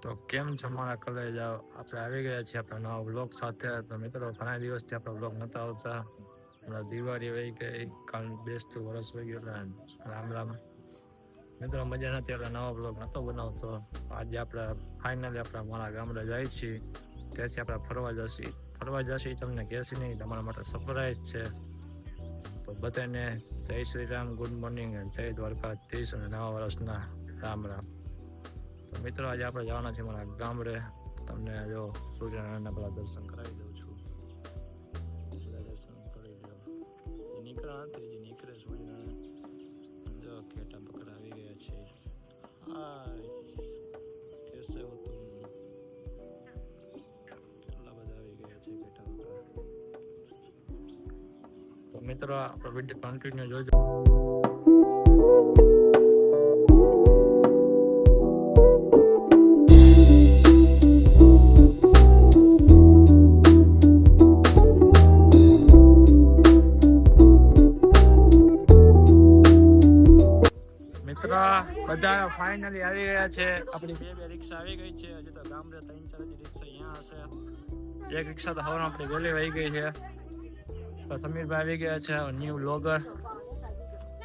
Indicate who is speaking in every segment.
Speaker 1: તો કેમ છે મારા કલેજ? આપણે આવી ગયા છીએ આપણા નવા બ્લોગ સાથે. તો મિત્રો ઘણા દિવસથી આપણા બ્લોગ નતા આવતા. હમણાં દિવાળી વહી ગઈ, કાલ બેસતું વર્ષ વહી ગયું. રામ રામ મિત્રો, મજા નથી એટલે નવો બ્લોગ નતો બનાવતો. આજે આપણે ફાઇનલી આપણા મારા ગામડે જાય છીએ. ત્યાંથી આપણે ફરવા જશી તમને કહેશી નહીં, તમારા માટે સરપ્રાઈઝ છે. તો બધાને જય શ્રી રામ, ગુડ મોર્નિંગ, જય દ્વારકાધીશ અને નવા વર્ષના રામ રામ. તો મિત્રો આજે આપણે જવાના છીએ મારા ગામડે. તમને જો સૂર્યનારાયણના પેલા દર્શન કરાવી દઉં છું. દર્શન કરી દો. એ નીકળ્યા નથી, જે નીકળે સૂર્યનારાયણ. જો ખેટા બકરા આવી ગયા છે. હાય, કેસે હો તુમ? કેટલા બધા આવી ગયા છે ખેટા બકરા. તો મિત્રો આપણો વિડીયો કન્ટિન્યુ જોજો. બધા ફાઇનલી આવી ગયા છે. આપણી બે રિક્ષા આવી ગઈ છે. હજી તો ગામડે 3-4 રિક્ષા અહીંયા હશે. એક રિક્ષા તો હવારમાં આપણી વેલી વહી ગઈ છે. તો સમીરભાઈ આવી ગયા છે, ન્યુ બ્લોગર.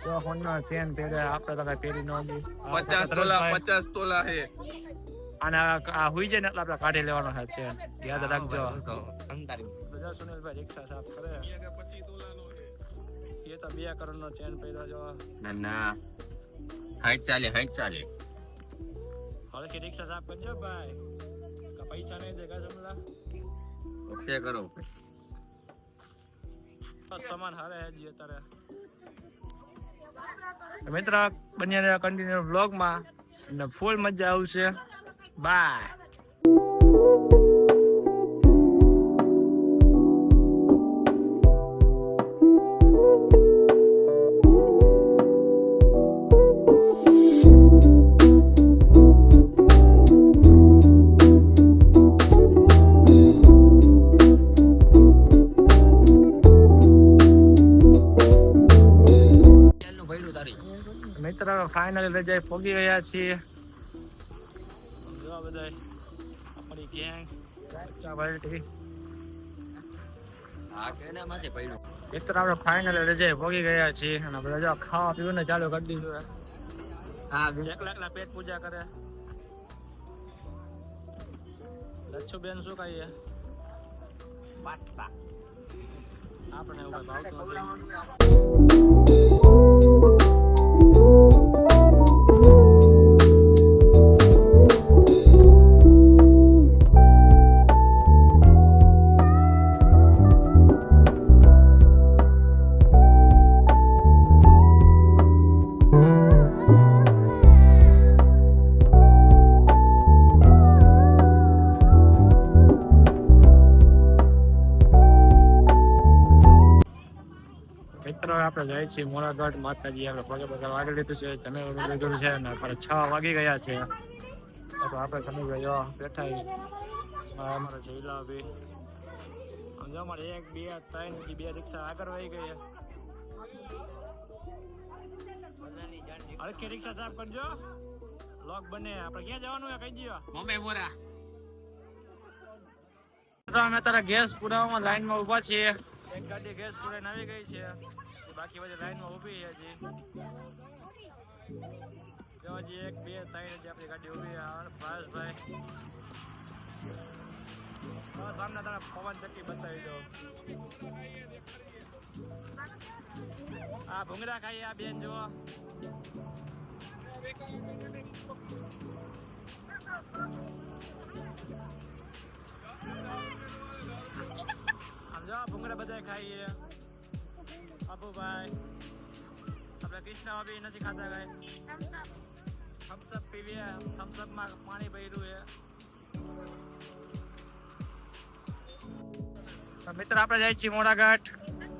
Speaker 1: તો હોન્ડા ચેન પહેરે, આપણે તો કઈ પહેરી ન હતી.
Speaker 2: 50 તોલા હે.
Speaker 1: અને આ હુઈ જાય ને એટલે આપણે કાઢી લેવાનો છે ચેન, યાદ રાખજો. બધા સુનિલભાઈ રિક્ષા સાફ કરે.
Speaker 2: 25 તોલાનો હે.
Speaker 1: એ તો 2 કરોડનો ચેન પહેર્યો જો.
Speaker 2: ના હાઈટ ચાલે
Speaker 1: હળકી રિક્ષા સાફ કરજો ભાઈ. પૈસા નહીં દે કા જમલા.
Speaker 2: ઓકે કરો.
Speaker 1: સામાન હારે હજી અત્યારે. મિત્ર બન્યા કન્ટિન્યુ વ્લોગમાં અને ફૂલ મજા આવશે. બાય. મિત્ર ફાઇનલી રજાએ પહોંચી ગયા છીએ. જો બધા આપણી ગેંગ મિત્ર આપણે ફાઇનલી રજાએ પહોંચી ગયા છીએ અને આપણે જો ખાવા પીવું ને ચાલુ કરી દીધું. એકલા પેટ પૂજા કરે. લચ્છુ બેન શું કહીએ? પાસ્તા. આપણે એવું ભાવતું આપણે જાય છીએ મોરાગઢ માતાજી. આપણે પગે પગે વાગી લીધું છે, જમે લીધું છે ને આપણે 6 વાગી ગયા છે. તો આપણે તમે ગયો બેઠા અમારા જઈલા ભાઈ. સમજો અમારે 1 2 3 2 રિક્ષા આગળ વહી ગઈ. હલકી રિક્ષા સાફ કરજો, લોક બને. આપણે ક્યાં જવાનું છે કહી દો.
Speaker 2: મમ્મી મોરા.
Speaker 1: અમે તારા ગેસ પુરાવામાં લાઈનમાં ઉભા છીએ. એક ગાડી ગેસ પુરાઈને આવી ગઈ છે, બાકી બધી લાઈનમાં ઊભી છે. હજી 1 2 3 આપણી ગાડી ઊભી છે. ભાઈ સામે તારા પવન ચક્કી બતાવી દો. આ ભૂંગળા ખાઈ આ બેન જુઓ. સમજો ભૂંગળા બધા ખાઈએ. અબુભાઈ આપણે કૃષ્ણ બી નથી ખાતા કઈ. થમ્સઅપ પીવીએ, થમ્સઅપમાં પાણી ભર્યું છે. મિત્ર આપણે જાય છીએ મોરાઘાટ.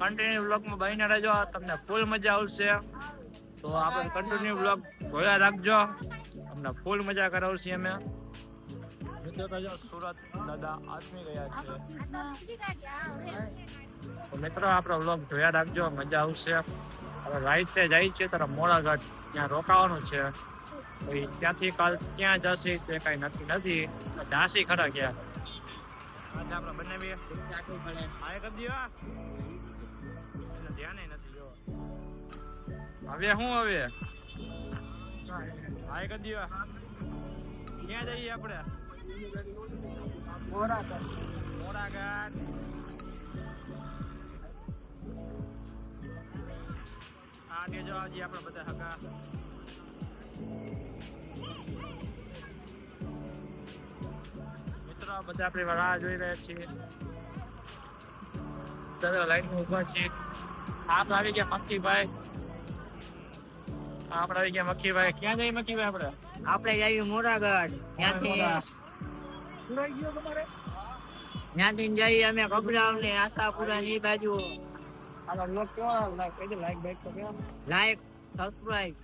Speaker 1: કન્ટિન્યુ બ્લોગમાં બહીને રહેજો, તમને ફૂલ મજા આવશે. તો આપણે કન્ટિન્યુ બ્લોગ જોયા રાખજો, તમને ફૂલ મજા કરાવશે અમે. મિત્રો કહેજો સુરત દાદા આથમી ગયા છે. તો મિત્રો આપણો વ્લોગ જોયા રાખજો, મજા આવશે. હવે રાઈતે જાય છે તારા મોરાઘાટ, ત્યાં રોકાવાનું છે. પછી ત્યાંથી કાલ ક્યાં જશે તે કઈ નક્કી નથી. ઝાંસી ખરા ગયા. અચ્છા આપણે બંને બી હા કરી દીવા એને ધ્યાન નથી જો. હવે શું હવે હા કરી દીવા ક્યાં જઈએ આપણે મોરાઘાટ. હા તે જો હજી આપણે બધા હગા મિત્રો બધા આપણી રાહ જોઈ રહ્યા છીએ. લાઈન ઉભા છીએ. આપણે આવી ગયા મક્કીભાઈ. આપણે આવી ગયા મક્કીભાઈ. ક્યાં જઈએ મક્કીભાઈ આપણે?
Speaker 3: આપણે જઈએ મોરાગઢ. ત્યાંથી જઈએ અમે ગભરાવ ને આશાપુરા ની બાજુ.
Speaker 1: આનો બ્લોગ કેવો લાગે? લાઈક બાઈક તો કેવો?
Speaker 3: લાઈક સબસ્ક્રાઇબ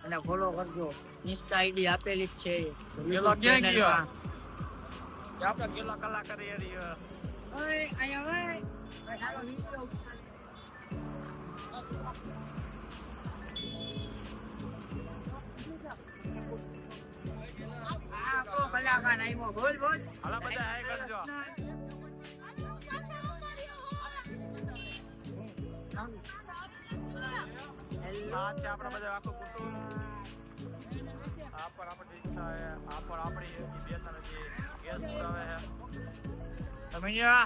Speaker 3: અને ફોલો કરજો. ઇન્સ્ટા આઈડી આપેલી જ છે.
Speaker 1: પેલો ક્યાં ગયો? આપણે કેટલા કલાક કરી રહ્યો.
Speaker 3: ઓય આયા ઓય. હાલો નીકળો. આ કો કલાકાર આઈમો બોલ બોલ.
Speaker 1: હાલા બધા હાય કરજો. આ છે આપણા બધા આખું કુટુંબ. આ પર આપણી રિક્ષા છે. આ પર આપણી બે ત્રણ જે ગેસ પુરાવે છે. તમે અહીંયા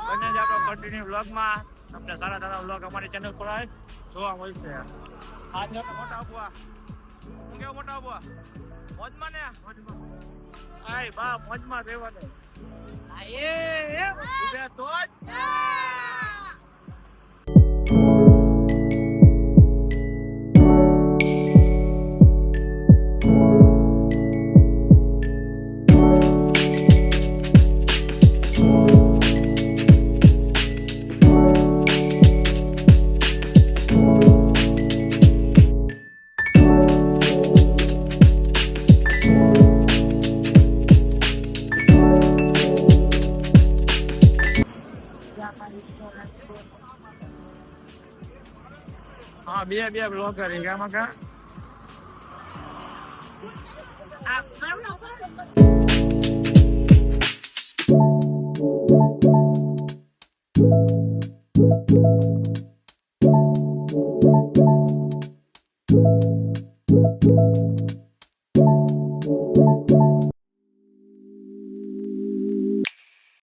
Speaker 1: બંને જ આપણો કન્ટિન્યુ વ્લોગમાં તમને સારા સારા વ્લોગ અમારી ચેનલ પર જોવા મળશે. આ છે મોટા અબુઆ. હું કેવો મોટા અબુઆ? મોજમાં ને? આય બા મોજમાં રહેવાનું.
Speaker 3: આ એ
Speaker 1: ઉભે તો જ હા બે બ્લોગ કરી ગામાં કા
Speaker 4: Thank you.